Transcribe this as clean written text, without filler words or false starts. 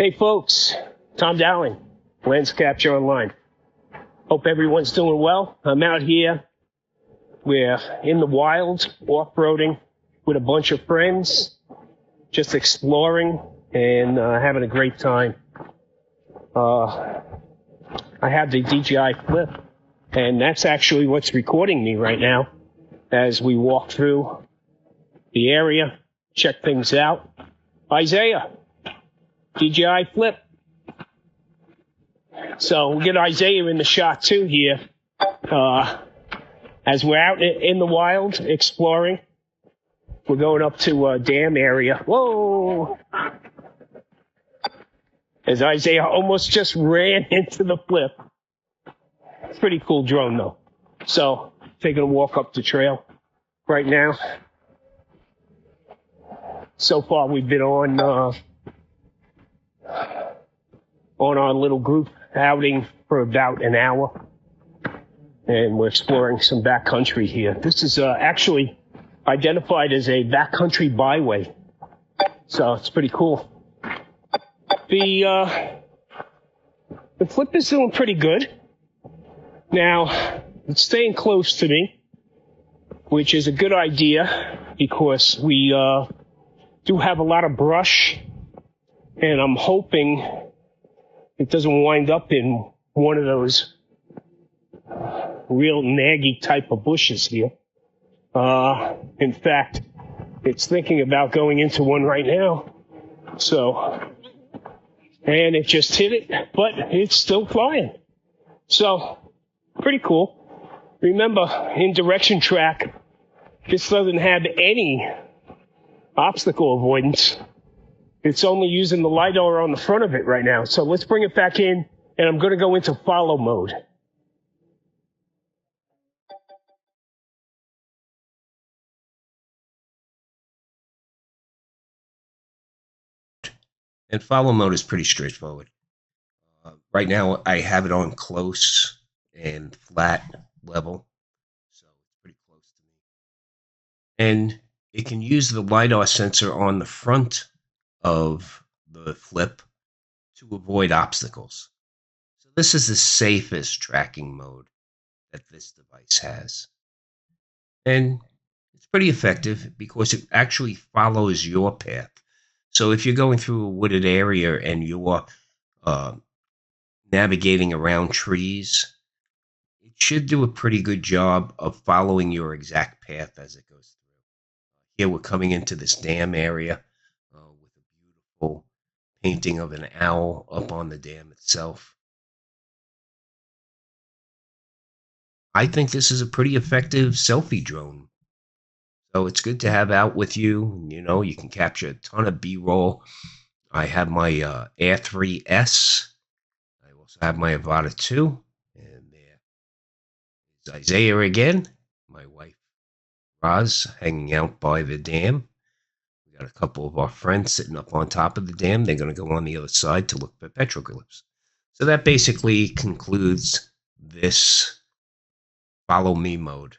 Hey folks, Tom Dowling, LensCaptureOnline. Hope everyone's doing well. I'm out here. We're in the wild, off-roading with a bunch of friends, just exploring and having a great time. I have the DJI Flip, and that's actually what's recording me right now as we walk through the area, check things out. Isaiah, DJI Flip. So we'll get Isaiah in the shot too here. As we're out in the wild exploring, we're going up to a dam area. Whoa! As Isaiah almost just ran into the Flip. It's a pretty cool drone though. So taking a walk up the trail right now. So far we've been on our little group outing for about an hour, and we're exploring some backcountry here. This is actually identified as a backcountry byway, so it's pretty cool. The Flip is doing pretty good. Now, it's staying close to me, which is a good idea because we do have a lot of brush, and I'm hoping it doesn't wind up in one of those real naggy type of bushes here. In fact, it's thinking about going into one right now. So, and it just hit it, but it's still flying. So, pretty cool. Remember, in direction track, this doesn't have any obstacle avoidance. It's only using the LiDAR on the front of it right now. So let's bring it back in, and I'm going to go into follow mode. And follow mode is pretty straightforward. Right now, I have it on close and flat level, so it's pretty close to me. And it can use the LiDAR sensor on the front of the Flip to avoid obstacles. So this is the safest tracking mode that this device has. And it's pretty effective because it actually follows your path. So if you're going through a wooded area and you're navigating around trees, it should do a pretty good job of following your exact path as it goes through. Here we're coming into this dam area with a beautiful painting of an owl up on the dam itself. I think this is a pretty effective selfie drone. So it's good to have out with you. You know, you can capture a ton of B-roll. I have my Air 3S. I also have my Avata 2. And there is Isaiah again. My wife, Roz, hanging out by the dam. We got a couple of our friends sitting up on top of the dam. They're going to go on the other side to look for petroglyphs. So that basically concludes this follow me mode.